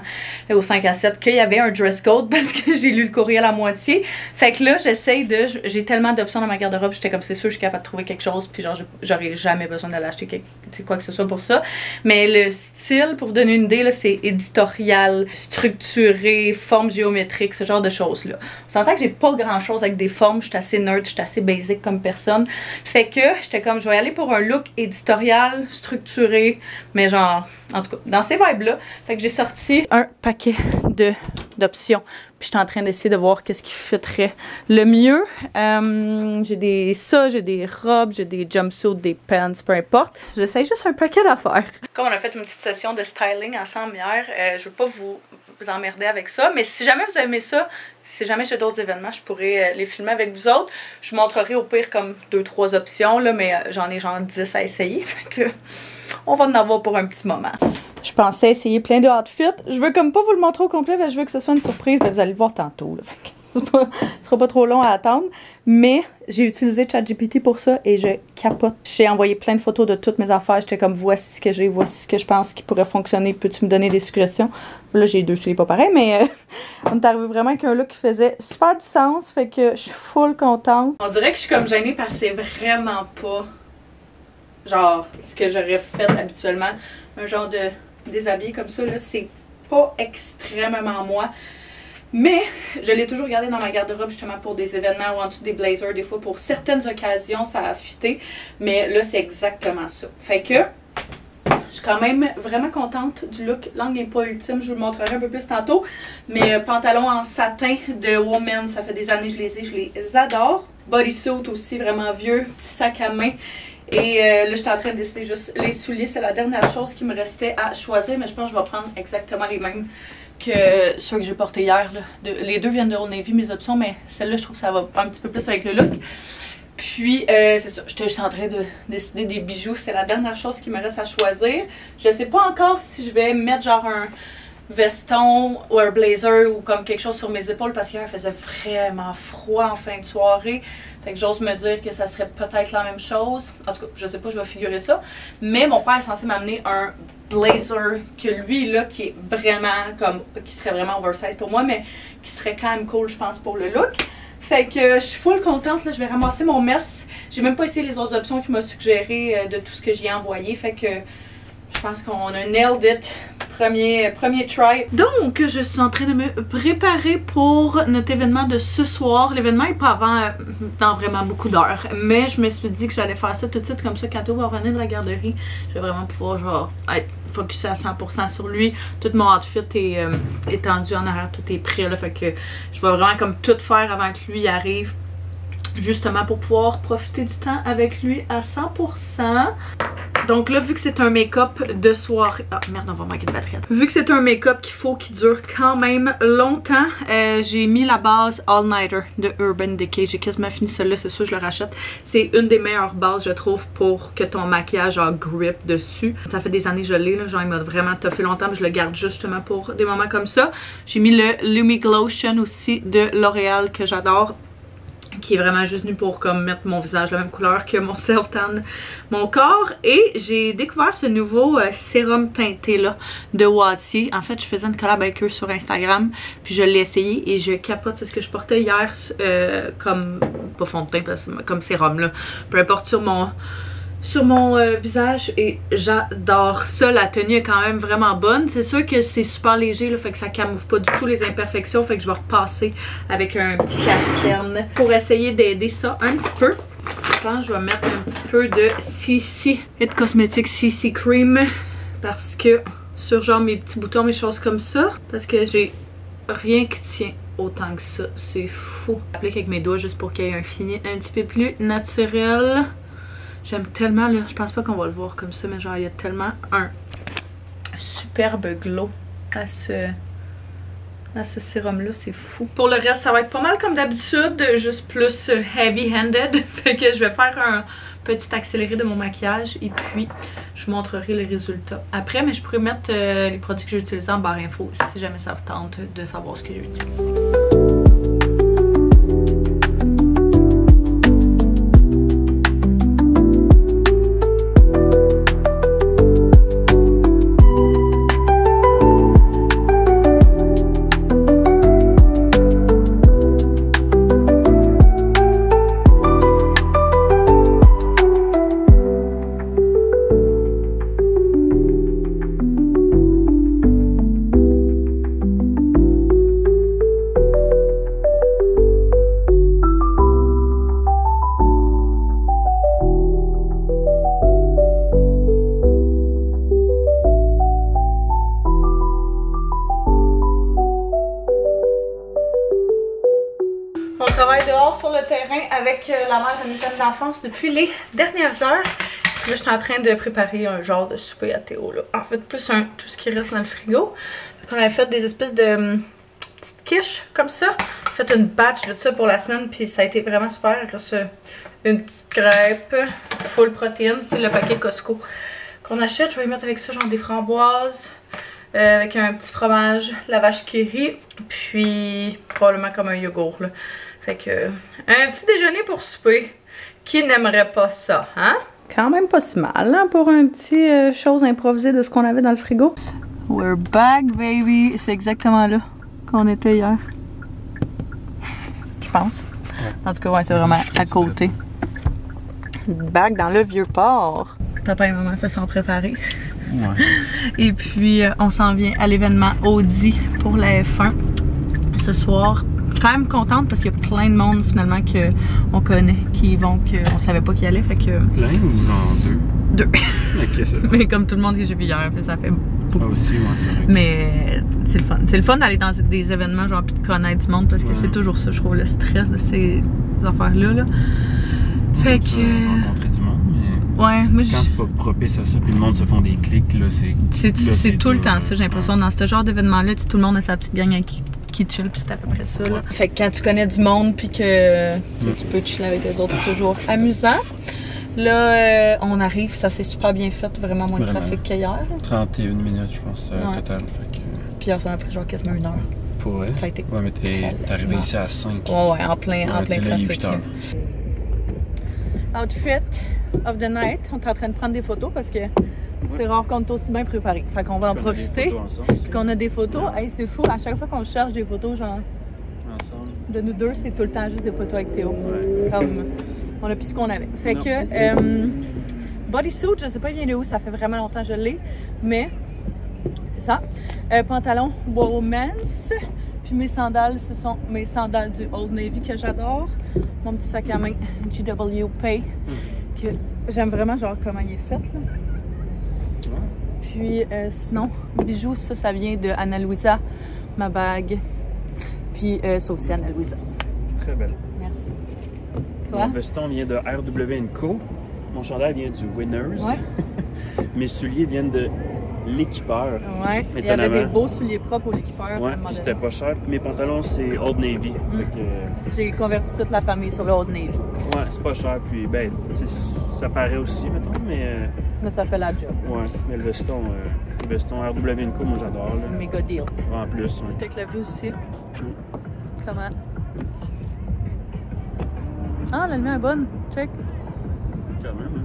Speaker 1: au 5 à 7, qu'il y avait un dress code parce que j'ai lu le courriel à moitié. Fait que là, j'ai tellement d'options dans ma garde-robe, j'étais comme, c'est sûr, je suis capable de trouver quelque chose, puis genre, j'aurais jamais besoin d'aller acheter quoi que ce soit pour ça. Mais le style, pour vous donner une idée, là, c'est éditorial, structuré, forme géométrique, ce genre de choses-là. On s'entend que j'ai pas grand-chose avec des formes, je suis assez nerd, je suis assez basic comme personne. Fait que, j'étais comme, je vais aller pour un look éditorial, structuré, mais genre, en tout cas, dans ces vibes-là. Fait que j'ai sorti un paquet d'options. Puis j'étais en train d'essayer de voir qu'est-ce qui fitterait le mieux. J'ai des robes, j'ai des jumpsuits, des pants, peu importe. J'essaie juste un paquet d'affaires. Comme on a fait une petite session de styling ensemble hier, je veux pas vous emmerder avec ça, mais si jamais vous aimez ça, si jamais j'ai d'autres événements, je pourrais les filmer avec vous autres. Je vous montrerai au pire comme 2-3 options, là, mais j'en ai genre 10 à essayer, fait que on va en avoir pour un petit moment. Je pensais essayer plein de outfits. Je veux comme pas vous le montrer au complet, mais je veux que ce soit une surprise, mais vous allez le voir tantôt, là, fait que Ce sera pas trop long à attendre. Mais j'ai utilisé ChatGPT pour ça et je capote. J'ai envoyé plein de photos de toutes mes affaires. J'étais comme, voici ce que j'ai, voici ce que je pense qui pourrait fonctionner. Peux-tu me donner des suggestions? Là, j'ai deux, c'est pas pareil, mais on est arrivé vraiment avec un look qui faisait super du sens. Fait que je suis full contente. On dirait que je suis comme gênée parce que c'est vraiment pas genre ce que j'aurais fait habituellement. Un genre de déshabillé comme ça, là, c'est pas extrêmement moi. Mais je l'ai toujours gardé dans ma garde-robe justement pour des événements ou en dessous des blazers. Des fois pour certaines occasions ça a fité. Mais là c'est exactement ça. Fait que je suis quand même vraiment contente du look. Langue n'est pas ultime, je vous le montrerai un peu plus tantôt. Mais pantalon en satin de Woman, ça fait des années que je les adore. Bodysuit aussi vraiment vieux, petit sac à main. Et là, je suis en train de décider juste les souliers. C'est la dernière chose qui me restait à choisir. Mais je pense que je vais prendre exactement les mêmes que ceux que j'ai portés hier. Là. Les deux viennent de Old Navy, mes options. Mais celle-là, je trouve que ça va un petit peu plus avec le look. Puis, c'est ça. J'étais juste en train de décider des bijoux. C'est la dernière chose qui me reste à choisir. Je sais pas encore si je vais mettre genre un veston ou un blazer ou comme quelque chose sur mes épaules. Parce qu'hier, il faisait vraiment froid en fin de soirée. Fait que j'ose me dire que ça serait peut-être la même chose. En tout cas, je sais pas, je vais figurer ça. Mais mon père est censé m'amener un blazer que lui, là, qui est vraiment comme, qui serait vraiment oversize pour moi, mais qui serait quand même cool, je pense, pour le look. Fait que je suis full contente, là, je vais ramasser mon mess. J'ai même pas essayé les autres options qu'il m'a suggérées de tout ce que j'ai envoyé. Fait que je pense qu'on a nailed it. Premier try. Donc, je suis en train de me préparer pour notre événement de ce soir. L'événement est pas avant dans vraiment beaucoup d'heures. Mais je me suis dit que j'allais faire ça tout de suite. Comme ça, quand Théo va revenir de la garderie, je vais vraiment pouvoir genre être focusée à 100% sur lui. Tout mon outfit est étendu en arrière. Tout est prêt là. Fait que je vais vraiment comme tout faire avant que lui arrive. Justement pour pouvoir profiter du temps avec lui à 100%. Donc là, vu que c'est un make-up de soirée... Ah merde, on va manquer de batterie. Vu que c'est un make-up qu'il faut qu'il dure quand même longtemps, j'ai mis la base All Nighter de Urban Decay. J'ai quasiment fini celle-là, c'est sûr je le rachète. C'est une des meilleures bases, je trouve, pour que ton maquillage genre grip dessus. Ça fait des années que je l'ai, là, genre il m'a vraiment toffé longtemps, mais je le garde justement pour des moments comme ça. J'ai mis le Lumi Glotion aussi de L'Oréal que j'adore, qui est vraiment juste venu pour comme mettre mon visage la même couleur que mon self-tan, mon corps. Et j'ai découvert ce nouveau sérum teinté là de Wattier. En fait, je faisais une collab avec eux sur Instagram, puis je l'ai essayé et je capote. C'est ce que je portais hier comme, pas fond de teint, comme sérum là, peu importe sur mon visage, et j'adore ça. La tenue est quand même vraiment bonne. C'est sûr que c'est super léger là, fait que ça camoufle pas du tout les imperfections, fait que je vais repasser avec un petit cache-cerne pour essayer d'aider ça un petit peu. Je pense que je vais mettre un petit peu de CC It Cosmetics CC Cream parce que sur genre mes petits boutons, mes choses comme ça, parce que j'ai rien qui tient autant que ça. C'est fou. J'applique avec mes doigts juste pour qu'il y ait un fini un petit peu plus naturel. J'aime tellement, là, je pense pas qu'on va le voir comme ça, mais genre il y a tellement un superbe glow à ce sérum là, c'est fou. Pour le reste, ça va être pas mal comme d'habitude, juste plus heavy-handed. Fait que je vais faire un petit accéléré de mon maquillage et puis je vous montrerai les résultats après. Mais je pourrais mettre les produits que j'ai utilisés en barre info si jamais ça vous tente de savoir ce que j'ai utilisé. On travaille dehors sur le terrain avec la mère de mes amis d'enfance depuis les dernières heures. Là, je suis en train de préparer un genre de souper à Théo. Là. En fait, plus tout ce qui reste dans le frigo. On avait fait des espèces de petites quiches comme ça. J'ai fait une batch de ça pour la semaine, puis ça a été vraiment super. Il reste une petite crêpe, full protéine. C'est le paquet Costco qu'on achète. Je vais y mettre avec ça genre des framboises, avec un petit fromage, la vache qui rit, puis probablement comme un yogourt là. Fait que un petit déjeuner pour souper. Qui n'aimerait pas ça, hein? Quand même pas si mal, hein, pour un petit chose improvisée de ce qu'on avait dans le frigo. We're back, baby! C'est exactement là qu'on était hier. Je pense. En tout cas, ouais, c'est vraiment à côté. Back dans le Vieux-Port. Papa et maman se sont préparés. Ouais. Et puis, on s'en vient à l'événement Audi pour la F1 ce soir. Je suis quand même contente parce qu'il y a plein de monde finalement qu'on connaît qui y vont, qu'on savait pas qui allait. Fait que...
Speaker 8: Plein ou genre deux?
Speaker 1: Deux.
Speaker 8: Ok, c'est bon.
Speaker 1: Mais comme tout le monde que j'ai vu hier, ça fait beaucoup.
Speaker 8: Ah aussi, ouais, c'est vrai.
Speaker 1: Mais c'est le fun. C'est le fun d'aller dans des événements genre puis de connaître du monde parce que c'est toujours ça, je trouve, le stress de ces affaires-là. Là. Fait que...
Speaker 8: rencontrer du monde, mais...
Speaker 1: Ouais, moi
Speaker 8: quand c'est pas propice à ça, puis le monde se font des clics, là,
Speaker 1: c'est tout le temps ça, j'ai l'impression. Dans ce genre d'événement-là, tout le monde a sa petite gang qui chill, puis c'est à peu près ça. Là. Fait que quand tu connais du monde, puis que tu peux chiller avec les autres, c'est toujours amusant. Là, on arrive, ça s'est super bien fait, vraiment moins de trafic qu'hier.
Speaker 8: 31 minutes, je pense, total. Fait que...
Speaker 1: Puis hier, ça m'a pris genre quasiment 1 heure.
Speaker 8: Pour vrai?
Speaker 1: Ça a été
Speaker 8: ouais, mais t'es arrivé ici à 5.
Speaker 1: Ouais, en plein trafic. Outfit of the night. On est en train de prendre des photos parce que c'est rare qu'on est aussi bien préparé. Fait qu'on va en profiter. Puis qu'on a des photos. Hey, c'est fou, à chaque fois qu'on cherche des photos, genre.
Speaker 8: Ensemble.
Speaker 1: De nous deux, c'est tout le temps juste des photos avec Théo.
Speaker 8: Ouais.
Speaker 1: Comme on a plus ce qu'on avait. Fait que bodysuit, je sais pas il vient de où, ça fait vraiment longtemps que je l'ai. Mais c'est ça. Pantalon Women's. Puis mes sandales, ce sont mes sandales du Old Navy que j'adore. Mon petit sac à main GWP que j'aime vraiment, genre comment il est fait là. Puis sinon, bijoux, ça vient de Ana Luisa, ma bague. Puis ça aussi Ana Luisa.
Speaker 8: Très belle.
Speaker 1: Merci. Toi?
Speaker 8: Mon veston vient de RW & Co. Mon chandail vient du Winners. Ouais. Mes souliers viennent de l'équipeur.
Speaker 1: Ouais, il y avait des beaux souliers propres au l'équipeur.
Speaker 8: Ouais, puis c'était pas cher. Mes pantalons, c'est Old Navy.
Speaker 1: J'ai converti toute la famille sur le Old Navy.
Speaker 8: Ouais, c'est pas cher, puis ben, ça paraît aussi, mettons, mais...
Speaker 1: Mais ça fait la job.
Speaker 8: Ouais, mais le veston RW & Co, moi j'adore.
Speaker 1: Méga deal.
Speaker 8: En plus, ouais.
Speaker 1: Check la vue aussi. Comment? Ah, la lumière est bonne. Check.
Speaker 8: Quand même, hein.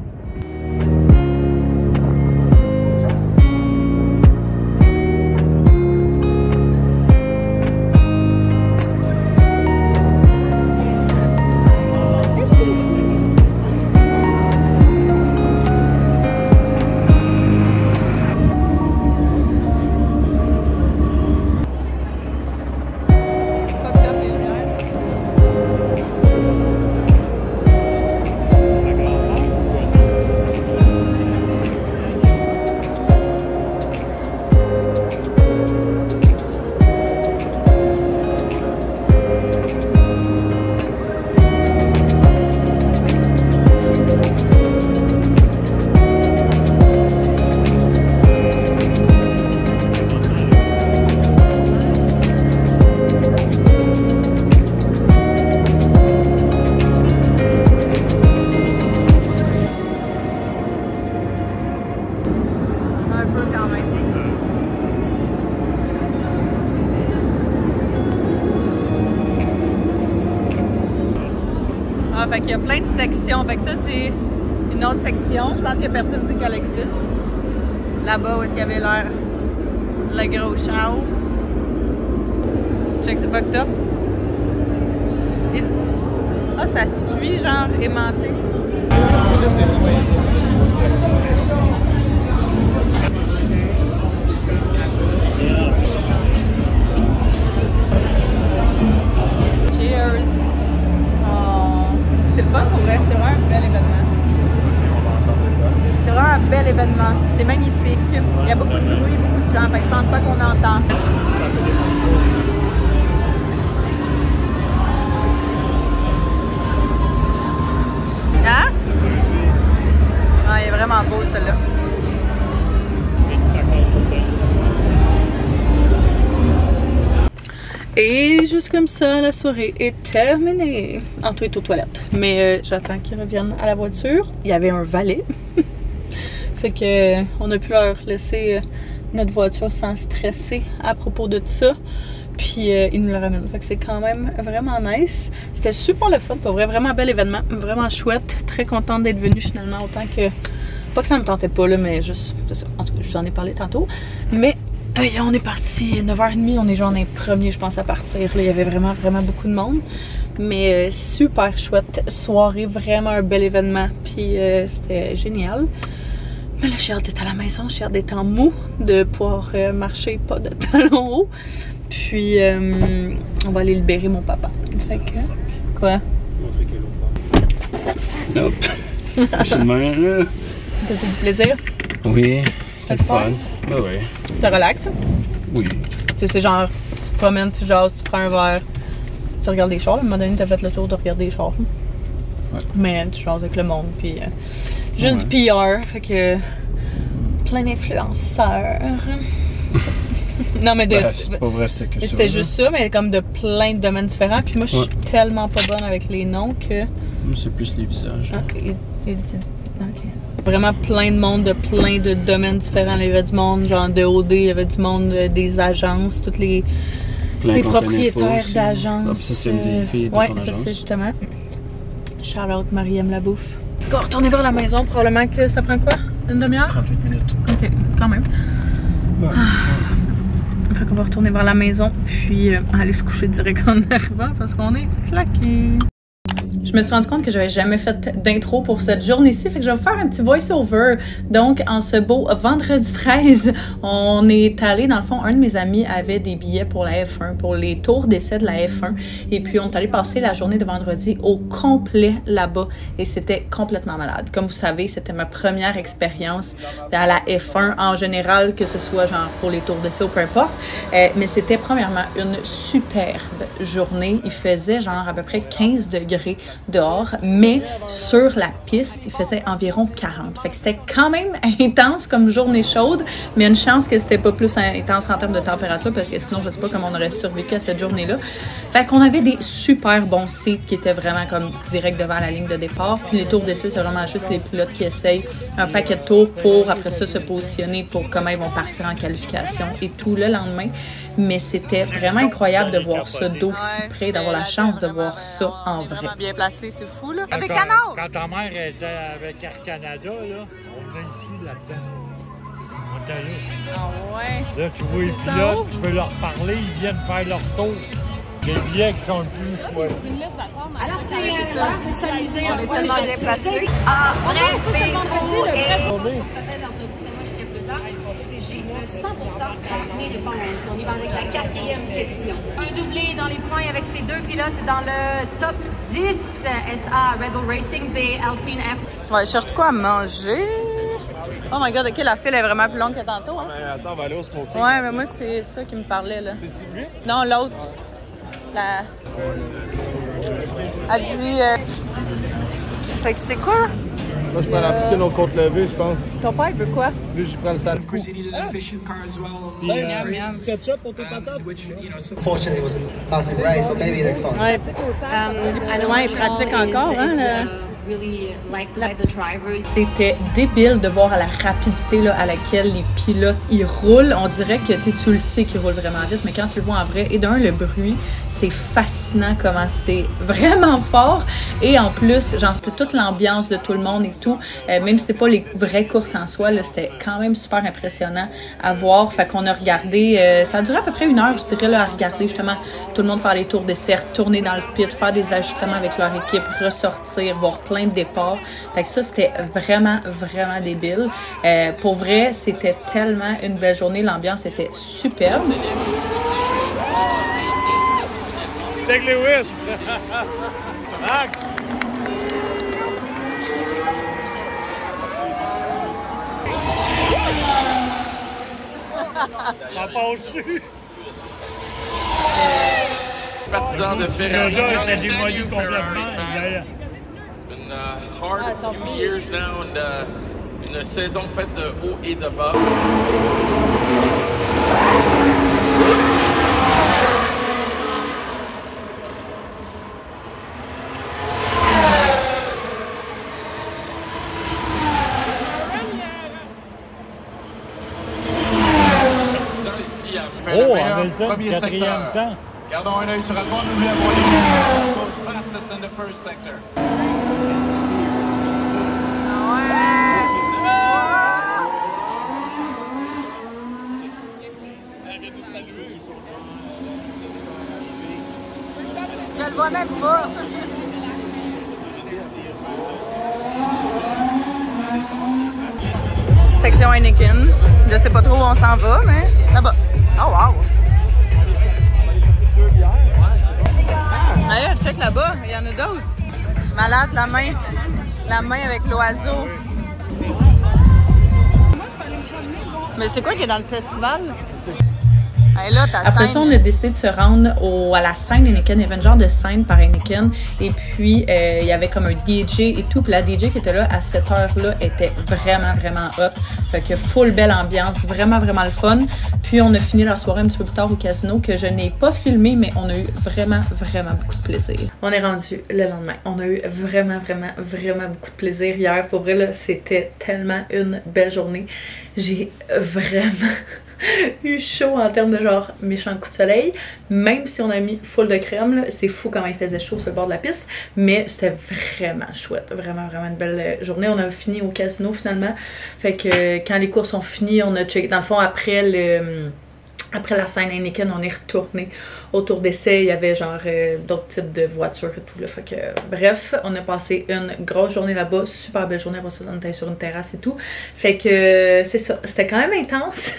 Speaker 1: Fait qu'il y a plein de sections. Fait que ça, c'est une autre section. Je pense que personne ne sait qu'elle existe. Là-bas, où est-ce qu'il y avait l'air le gros char. Check, c'est fucked up. Ah, ça suit, genre, aimanté. Cheers! C'est le fun pour vrai, c'est vraiment un bel événement.
Speaker 8: Je sais pas si on va entendre quoi.
Speaker 1: C'est vraiment un bel événement. C'est magnifique. Il y a beaucoup de bruit, beaucoup de gens. Fait que je pense pas qu'on entend. Hein? Ah, il est vraiment beau celui-là. Et juste comme ça, la soirée est terminée. Anto est aux toilettes. Mais j'attends qu'ils reviennent à la voiture. Il y avait un valet. Fait que on a pu leur laisser notre voiture sans stresser à propos de ça. Puis ils nous le ramènent. Fait que c'est quand même vraiment nice. C'était super le fun, pour vrai, vraiment bel événement, vraiment chouette. Très contente d'être venue finalement, autant que... Pas que ça me tentait pas là, mais juste... En tout cas, je vous en ai parlé tantôt. Mais on est parti 9h30, on est genre les premiers, je pense, à partir. Là, il y avait vraiment beaucoup de monde. Mais super chouette soirée, vraiment un bel événement. Puis c'était génial. Mais là, j'ai hâte d'être à la maison, j'ai hâte d'être en mou, de pouvoir marcher pas de talons hauts. Puis, on va aller libérer mon papa. Fait que... Quoi?
Speaker 8: Montrer que l'autre part. Hop! C'est main, là.
Speaker 1: T'as du plaisir?
Speaker 8: Oui, c'est le fun. Ben oui.
Speaker 1: Tu relaxes?
Speaker 8: Oui.
Speaker 1: Tu sais, c'est genre, tu te promènes, tu jases, tu prends un verre, tu regardes les chars. À un moment donné, t'as fait le tour de regarder les chars. Ouais. Mais tu jases avec le monde, puis juste du PR. Fait que... Plein d'influenceurs. Non, mais
Speaker 8: c'est pas vrai, c'était que ça.
Speaker 1: C'était juste ça, mais comme de plein de domaines différents. Puis moi, je suis tellement pas bonne avec les noms que...
Speaker 8: Moi, c'est plus les visages.
Speaker 1: Ok. Vraiment plein de monde de plein de domaines différents. Il y avait du monde genre de OD, il y avait du monde des agences, toutes les propriétaires d'agences.
Speaker 8: Ça, c'est des filles de ton agence.
Speaker 1: ça c'est justement. Charlotte, Marie-aime la bouffe. On va retourner vers la maison, probablement que ça prend quoi? Une demi-heure?
Speaker 8: 38 minutes.
Speaker 1: Ok, quand même. Fait qu'on va retourner vers la maison, puis aller se coucher direct en arrivant parce qu'on est claqués. Je me suis rendu compte que j'avais jamais fait d'intro pour cette journée-ci, fait que je vais vous faire un petit voice-over. Donc, en ce beau vendredi 13, on est allé, dans le fond, un de mes amis avait des billets pour la F1, pour les tours d'essai de la F1. Et puis, on est allé passer la journée de vendredi au complet là-bas. Et c'était complètement malade. Comme vous savez, c'était ma première expérience à la F1 en général, que ce soit genre pour les tours d'essai ou peu importe. Mais c'était premièrement une superbe journée. Il faisait genre à peu près 15 degrés dehors, mais sur la piste, il faisait environ 40. Fait que c'était quand même intense comme journée chaude, mais une chance que c'était pas plus intense en termes de température, parce que sinon, je sais pas comment on aurait survécu à cette journée-là. Fait qu'on avait des super bons sites qui étaient vraiment comme direct devant la ligne de départ. Puis les tours d'essai, c'est vraiment juste les pilotes qui essayent un paquet de tours pour, après ça, se positionner pour comment ils vont partir en qualification et tout le lendemain. Mais c'était vraiment incroyable de voir ça d'aussi près, d'avoir la chance de voir ça en vrai. Bien placé, c'est fou, là. Des canards!
Speaker 9: Quand ta mère était avec Air Canada, là, on venait ici, là-dedans. On était là.
Speaker 1: Ah ouais?
Speaker 9: Là, tu vois les pilotes, tu peux leur parler, ils viennent faire leur tour. Les billets qui sont le plus choisis.
Speaker 10: Alors, c'est l'heure de s'amuser.
Speaker 1: On est tellement bien placés.
Speaker 10: Ah, bref, c'est faux. Et... J'ai 100% dans mes réponses. On y va avec la 4e question. Un doublé dans les points avec ces deux pilotes dans le top 10. SA, Red Bull Racing, B, Alpine F.
Speaker 1: Ouais, je cherche quoi à manger. Oh my god, ok, la file est vraiment plus longue que tantôt. Hein?
Speaker 9: Mais attends, on va aller au smoking.
Speaker 1: Ouais, mais moi, c'est ça qui me parlait, là.
Speaker 9: C'est lui?
Speaker 1: Non, l'autre. La... Elle dit... Fait que c'est quoi, là?
Speaker 9: Moi, je prends la poutine au côte levée, je pense.
Speaker 1: Ton père veut quoi?
Speaker 9: Lui, je prends le sandwich. Ketchup pour tes patates?
Speaker 11: Unfortunately, it was a classic race, so maybe next time.
Speaker 1: Ouais, ouais, il pratique encore, hein? C'était débile de voir à la rapidité là, à laquelle les pilotes ils roulent. On dirait que tu le sais qu'ils roulent vraiment vite, mais quand tu le vois en vrai, et d'un, le bruit, c'est fascinant comment c'est vraiment fort. Et en plus, genre, toute l'ambiance de tout le monde et tout, même si c'est pas les vraies courses en soi, c'était quand même super impressionnant à voir. Fait qu'on a regardé, ça a duré à peu près 1 heure, je dirais, là, à regarder justement tout le monde faire les tours d'essai, tourner dans le pit, faire des ajustements avec leur équipe, ressortir, voir plein de départs. Fait que ça, c'était vraiment, vraiment débile. Pour vrai, c'était tellement une belle journée. L'ambiance était superbe.
Speaker 9: Check Lewis! Max! Ça passe dessus!
Speaker 12: Fatigant de faire
Speaker 9: le gars était démoli complètement.
Speaker 12: Hard a few years now, and une saison faite de haut et de bas.
Speaker 9: premier secteur. Temps.
Speaker 13: Gardons un œil sur Albon, n'oubliez pas goes fastest in the first sector.
Speaker 6: Je le vois même pas.
Speaker 1: Section Heineken. Je sais pas trop où on s'en va, mais là-bas. Oh wow! Allez, check là-bas, il y en a d'autres. Malade, la main avec l'oiseau. Mais c'est quoi qui est dans le festival? Hey, là, après ça, on a décidé de se rendre à la scène Heineken. Il y avait un genre de scène par Heineken. Et puis, il y avait comme un DJ et tout. Puis la DJ qui était là à cette heure-là était vraiment, vraiment hot. Fait que full belle ambiance, vraiment, vraiment le fun. Puis, on a fini la soirée un petit peu plus tard au casino que je n'ai pas filmé, mais on a eu vraiment, vraiment beaucoup de plaisir. On est rendu le lendemain. On a eu vraiment, vraiment, vraiment beaucoup de plaisir hier. Pour vrai, là, c'était tellement une belle journée. J'ai vraiment eu chaud en termes de genre méchant coup de soleil, même si on a mis full de crème, c'est fou comment il faisait chaud sur le bord de la piste, mais c'était vraiment chouette, vraiment vraiment une belle journée. On a fini au casino finalement, fait que quand les courses sont finies, on a checké, dans le fond après la scène Heineken, on est retourné au tour d'essai. Il y avait genre d'autres types de voitures et tout là. Fait que bref, on a passé une grosse journée là-bas, super belle journée. Après ça, on était sur une terrasse et tout. Fait que c'est ça. C'était quand même intense.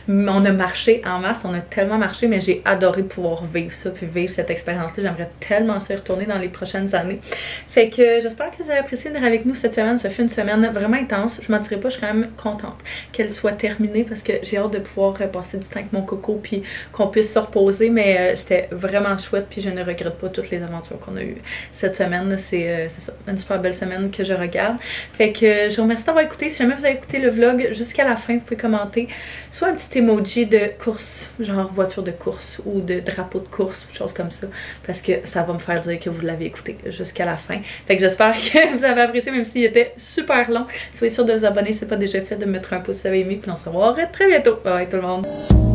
Speaker 1: On a marché en masse, on a tellement marché, mais j'ai adoré pouvoir vivre ça, puis vivre cette expérience-là. J'aimerais tellement ça y retourner dans les prochaines années. Fait que j'espère que vous avez apprécié de venir avec nous cette semaine. Ça fait une semaine vraiment intense. Je mentirais pas, je suis quand même contente qu'elle soit terminée parce que j'ai hâte de pouvoir passer du temps avec mon coco puis qu'on puisse se reposer, mais c'était vraiment chouette puis je ne regrette pas toutes les aventures qu'on a eues cette semaine. C'est ça, une super belle semaine que je regarde. Fait que je vous remercie d'avoir écouté. Si jamais vous avez écouté le vlog jusqu'à la fin, vous pouvez commenter soit un petit emoji de course, genre voiture de course ou de drapeau de course ou choses comme ça, parce que ça va me faire dire que vous l'avez écouté jusqu'à la fin. Fait que j'espère que vous avez apprécié, même s'il était super long. Soyez sûr de vous abonner si ce n'est pas déjà fait, de mettre un pouce si vous avez aimé, puis on se revoit très bientôt. Bye bye tout le monde!